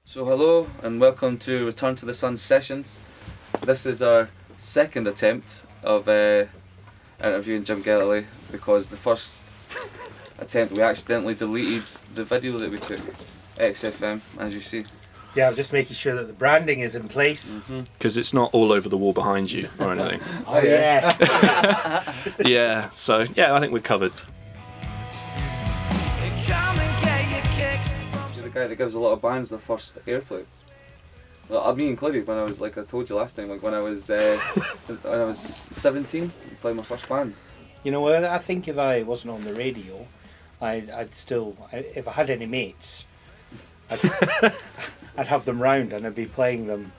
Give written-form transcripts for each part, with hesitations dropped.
So hello and welcome to Return to the Sun sessions. This is our second attempt of interviewing Jim Gellatly because the first attempt we accidentally deleted the video that we took, XFM, as you see. Yeah, I'm just making sure that the branding is in place. Because it's not all over the wall behind you or anything. Oh yeah. Yeah, so yeah, I think we're covered. You're the guy that gives a lot of bands their first airplay. Well, me included. When I was I told you last time, when I was 17, I played my first band. You know what? I think if I wasn't on the radio, I'd still, if I had any mates, I'd have them round and I'd be playing them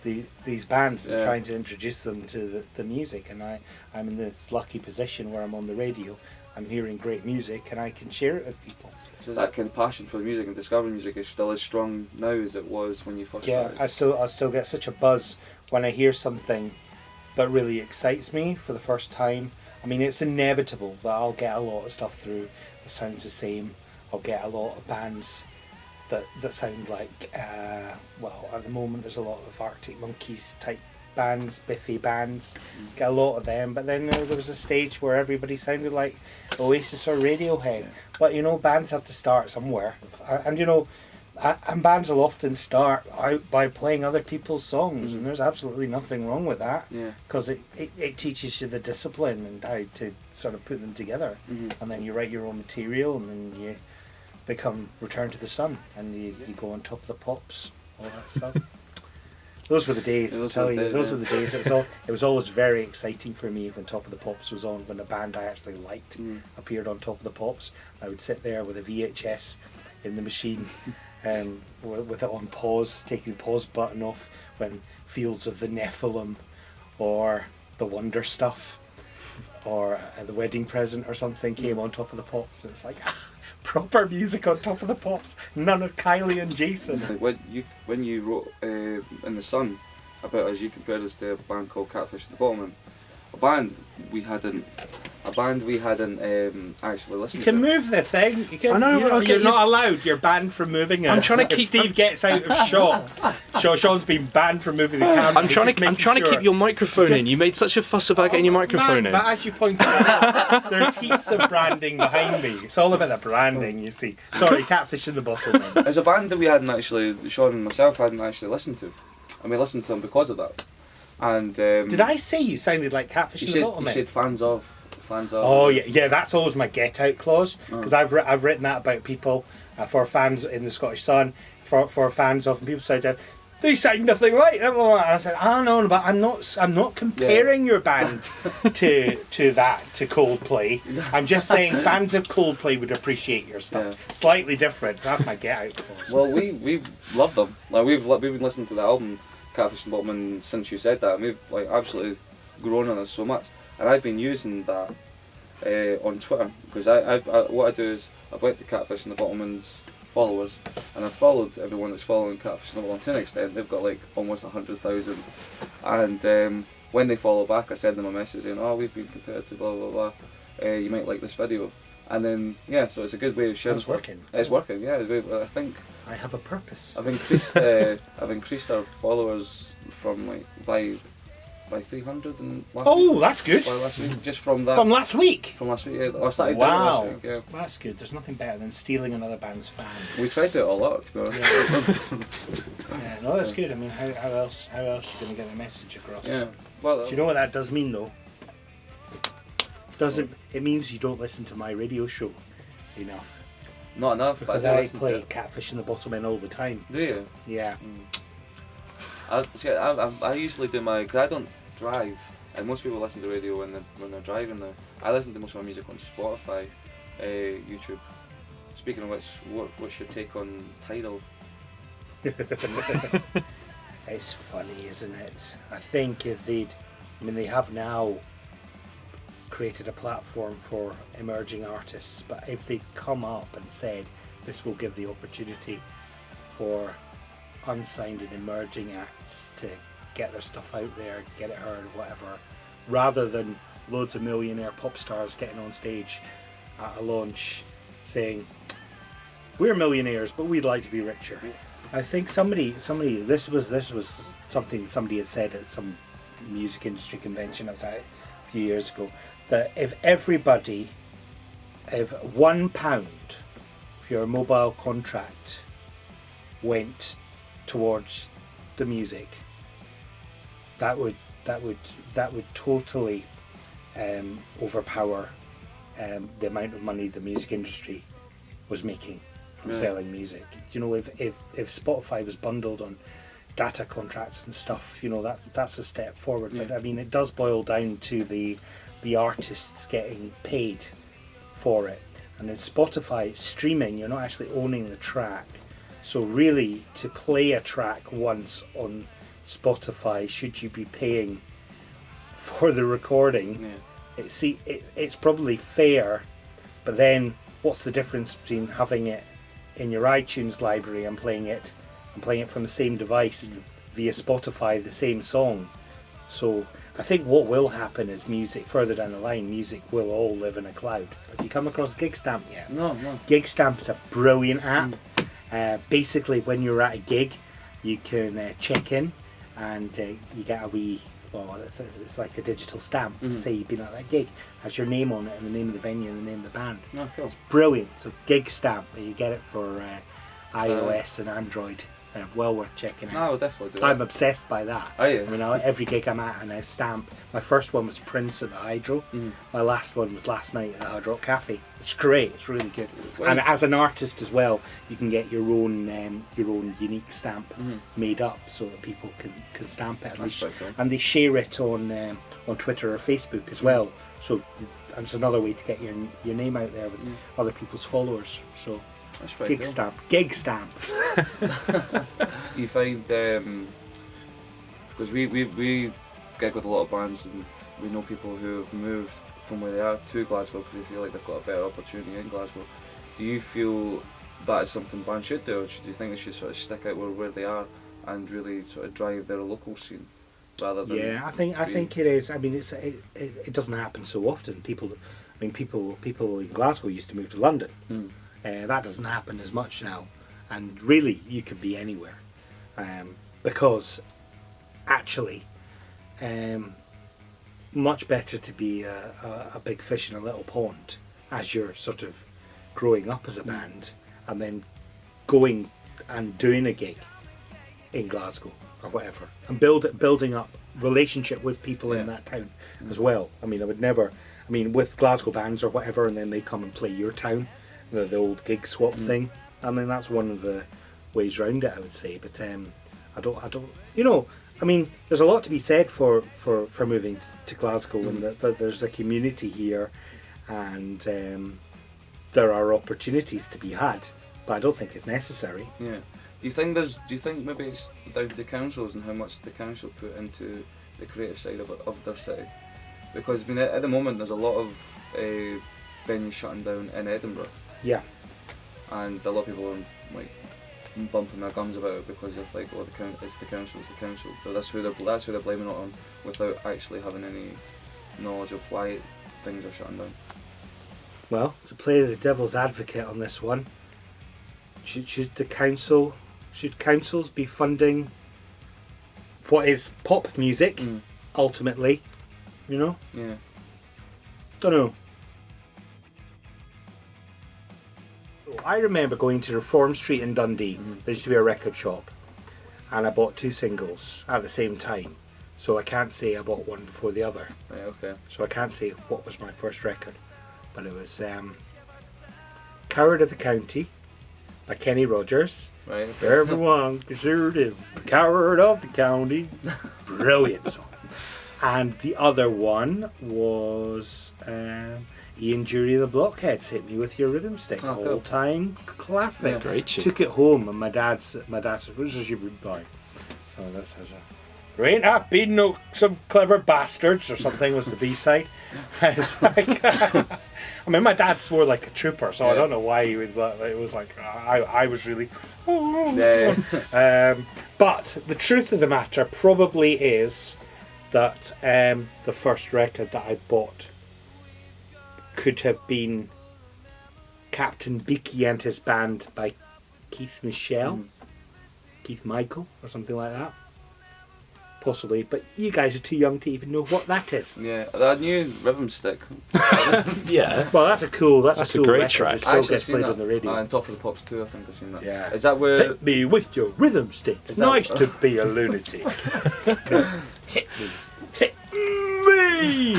these bands and trying to introduce them to the music. And I'm in this lucky position where I'm on the radio, I'm hearing great music and I can share it with people. So that kind of passion for the music and discovering music is still as strong now as it was when you first started? Yeah, I still get such a buzz when I hear something that really excites me for the first time. I mean, it's inevitable that I'll get a lot of stuff through that sounds the same. I'll get a lot of bands that sound like, well, at the moment there's a lot of Arctic Monkeys type bands, Biffy bands, get a lot of them, but then there was a stage where everybody sounded like Oasis or Radiohead. But you know, bands have to start somewhere, and you know, and bands will often start out by playing other people's songs, and there's absolutely nothing wrong with that, because it teaches you the discipline and how to sort of put them together, and then you write your own material, and then you become Return to the Sun, and you go on Top of the Pops, all that stuff. Those were the days, I'll tell you. Those were the days. It was always very exciting for me when Top of the Pops was on, when a band I actually liked appeared on Top of the Pops. I would sit there with a VHS in the machine, with it on pause, taking the pause button off when Fields of the Nephilim or The Wonder Stuff or The Wedding Present or something came on Top of the Pops. And it's like, proper music on Top of the Pops, none of Kylie and Jason. When you wrote in the Sun about us, you compared us to a band called Catfish and the Bottlemen, a band we hadn't actually listened to. You can move the thing. You can, I know, you're not allowed. You're banned from moving it. I'm trying to keep. If Steve gets out of shot, Sean's been banned from moving the camera. I'm trying to keep your microphone in. You made such a fuss about getting your microphone in. But as you pointed out, there's heaps of branding behind me. It's all about the branding, you see. Sorry, Catfish in the Bottle. There's a band that we hadn't actually, Sean and myself hadn't actually listened to, and we listened to them because of that. And did I say you sounded like Catfish in the Bottle? You said fans of. Oh yeah, that's always my get out clause, because I've written that about people, for fans in the Scottish Sun, for fans of, and people said they sound nothing like them. And I said, no, but I'm not comparing your band to Coldplay. I'm just saying fans of Coldplay would appreciate your stuff. Slightly different. That's my get out clause. Well, we love them. Like we've been listening to the album Catfish and Bottlemen since you said that, and we've absolutely grown on it so much. And I've been using that on Twitter, because what I do is I've went to Catfish and the Bottlemen's followers, and I've followed everyone that's following Catfish and the Bottlemen to an extent. They've got almost 100,000, and when they follow back, I send them a message saying, "Oh, we've been compared to blah blah blah. You might like this video." And then so it's a good way of sharing. It's working. It's working. Yeah, I think I have a purpose. I've increased our followers from by 300 and last week. That's good. Last week, just from that. From last week? From last week, yeah. I started doing it Wow. last week, yeah. That's good. There's nothing better than stealing another band's fans. We tried to do it a lot, to be honest. Yeah, no, that's good. I mean, how else are you going to get the message across? Yeah. Well, do you know what that does mean, though? It means you don't listen to my radio show enough. Not enough, because but I play Catfish and the Bottlemen all the time. Do you? Yeah. I usually do because I don't drive, and most people listen to radio when they're driving now. I listen to most of my music on Spotify, YouTube. Speaking of which, what's your take on Tidal? It's funny, isn't it? I think if they have now created a platform for emerging artists, but if they'd come up and said this will give the opportunity for unsigned and emerging acts to get their stuff out there, get it heard, whatever, rather than loads of millionaire pop stars getting on stage at a launch saying, we're millionaires but we'd like to be richer. I think somebody this was something somebody had said at some music industry convention I was at a few years ago, that if £1 for your mobile contract went towards the music, that would totally overpower the amount of money the music industry was making from selling music. You know, if Spotify was bundled on data contracts and stuff, you know, that's a step forward. But I mean, it does boil down to the artists getting paid for it. And in Spotify, it's streaming, you're not actually owning the track. So really, to play a track once on Spotify, should you be paying for the recording, it's probably fair. But then, what's the difference between having it in your iTunes library and playing it from the same device via Spotify, the same song? So I think what will happen is music, further down the line, music will all live in a cloud. Have you come across GigStamp yet? No. GigStamp is a brilliant app. Basically, when you're at a gig, you can check in and you get a wee, it's like a digital stamp to say you've been at that gig. Has your name on it and the name of the venue and the name of the band. Oh, cool. It's brilliant. So GigStamp, you get it for iOS and Android. Well worth checking out. No, I'll definitely do that. I'm obsessed by that. Are you? I mean, every gig I'm at and I stamp. My first one was Prince at the Hydro. My last one was last night at the Hard Rock Cafe. It's great. It's really good. And as an artist as well, you can get your own unique stamp made up so that people can stamp it. And they share it on Twitter or Facebook as well. So it's another way to get your name out there with other people's followers. So. GigStamp. GigStamp. You find, because we gig with a lot of bands and we know people who have moved from where they are to Glasgow because they feel like they've got a better opportunity in Glasgow. Do you feel that is something bands should do, or do you think they should sort of stick out where they are and really sort of drive their local scene rather than? Yeah, I think it is. I mean, it doesn't happen so often. People in Glasgow used to move to London. That doesn't happen as much now, and really you can be anywhere, because actually much better to be a big fish in a little pond as you're sort of growing up as a band and then going and doing a gig in Glasgow or whatever and building up relationship with people in that town as well. I mean, with Glasgow bands or whatever, and then they come and play your town, the old gig swap thing. I mean, that's one of the ways round it, I would say. But I don't. You know, I mean, there's a lot to be said for moving to Glasgow, and that there's a community here, and there are opportunities to be had. But I don't think it's necessary. Yeah. Do you think maybe it's down to the councils and how much the council put into the creative side of their city? Because I mean, at the moment, there's a lot of venues shutting down in Edinburgh. Yeah. And a lot of people are like bumping their gums about it because of like, it's the council. But that's who they're blaming it on, without actually having any knowledge of why things are shutting down. Well, to play the devil's advocate on this one, should councils be funding what is pop music ultimately? You know? Yeah. Don't know. I remember going to Reform Street in Dundee. There used to be a record shop, and I bought 2 singles at the same time. So I can't say I bought one before the other. Right, okay. So I can't say what was my first record, but it was Coward of the County by Kenny Rogers. Right. Okay. Everyone considered him Coward of the County. Brilliant song. And the other one was Ian Jury of the Blockheads, Hit Me With Your Rhythm Stick. Oh, cool. All-time classic. Yeah, great tune. Took it home, and my dad said, "Which is your rude boy?" So this has "There ain't not been no some clever bastards" or something was the B-side. It's like, I mean, my dad swore like a trooper, so I don't know why he would. But it was like I was really. But the truth of the matter probably is that the first record that I bought could have been Captain Beaky and His Band by Keith Michelle. Keith Michael or something like that. Possibly, but you guys are too young to even know what that is. Yeah, I knew Rhythm Stick. Yeah. Well, that's a cool That's a great record. track. It I still actually gets seen played that. on the radio. And Top of the Pops too, I think I've seen that. Yeah. Is that where... Hit me with your rhythm stick. Is that- Nice to be a lunatic. Hit me. Hit me!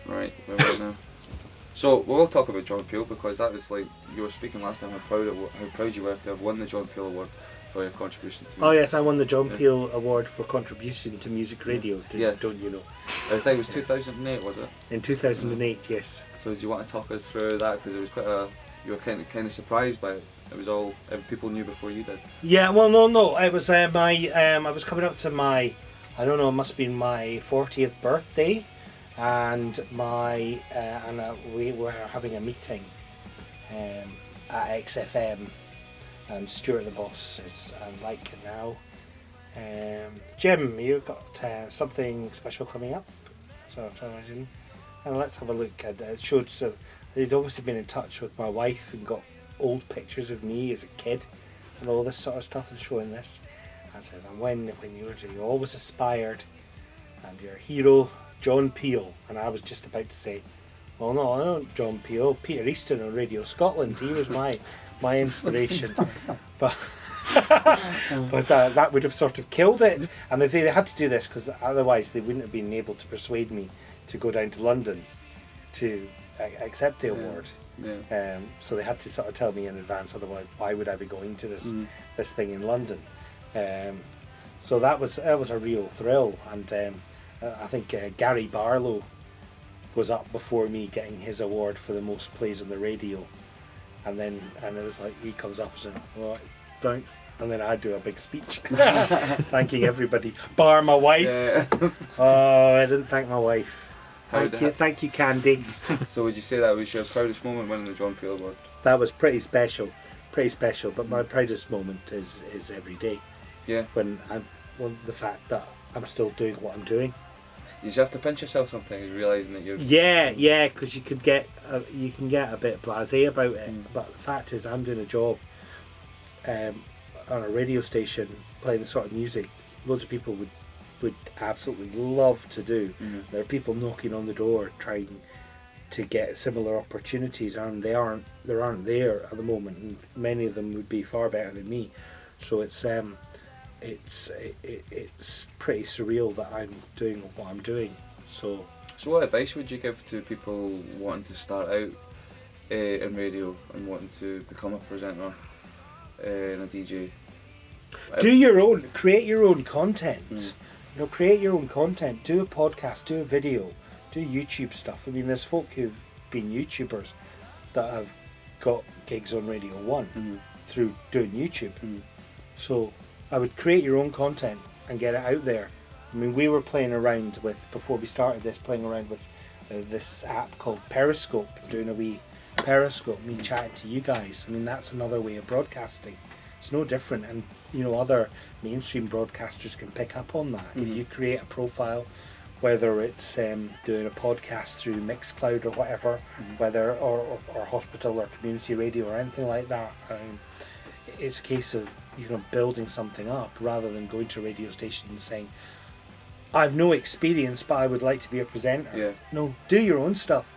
Right, where was it now? So, we'll talk about John Peel, because that was like, you were speaking last time how proud you were to have won the John Peel Award for your contribution to... Oh yes, I won the John Yeah. Peel Award for contribution to music radio. Yes. Don't you know? I think it was 2008, was it? In 2008, yes. So do you want to talk us through that? Because it was quite a... You were kind of surprised by it. It was all... people knew before you did. Yeah, well, no. It was I was coming up to my, I don't know, it must have been my 40th birthday, and we were having a meeting at XFM, and Stuart the boss is like now. Jim, you've got something special coming up, so I imagine. And let's have a look. And it showed, so they'd obviously been in touch with my wife and got old pictures of me as a kid and all this sort of stuff, and showing this. And says, and when you always aspired, and your hero, John Peel. And I was just about to say, well, no, I don't John Peel, Peter Easton on Radio Scotland. He was my inspiration. But that would have sort of killed it. And they had to do this because otherwise they wouldn't have been able to persuade me to go down to London to accept the award. Yeah. So they had to sort of tell me in advance, otherwise why would I be going to this thing in London? So that was a real thrill. And I think Gary Barlow was up before me getting his award for the most plays on the radio. And it was like, he comes up and says, well, thanks. And then I do a big speech thanking everybody, bar my wife. Yeah. Oh, I didn't thank my wife. How Thank you, Candy. So would you say that was your proudest moment winning the John Peel Award? That was pretty special. But my proudest moment is every day. Yeah. When the fact that I'm still doing what I'm doing. You just have to pinch yourself sometimes, realising that you're... Yeah, because you can get a bit blasé about it. But the fact is, I'm doing a job on a radio station playing the sort of music loads of people would absolutely love to do. There are people knocking on the door trying to get similar opportunities, and there aren't there at the moment, and many of them would be far better than me. So it's pretty surreal that I'm doing what I'm doing. So what advice would you give to people wanting to start out in radio and wanting to become a presenter and a DJ? Create your own content. Create your own content. Do a podcast, do a video, do YouTube stuff. I mean, there's folk who've been YouTubers that have got gigs on Radio 1 through doing YouTube. So I would create your own content and get it out there. I mean, we were playing around with, before we started this, this app called Periscope, doing a wee Periscope, me chatting to you guys. I mean, that's another way of broadcasting. It's no different, and other mainstream broadcasters can pick up on that. If you create a profile, whether it's doing a podcast through Mixcloud or whatever, whether or hospital or community radio or anything like that, it's a case of building something up rather than going to a radio station and saying, I've no experience but I would like to be a presenter. Yeah. No, do your own stuff.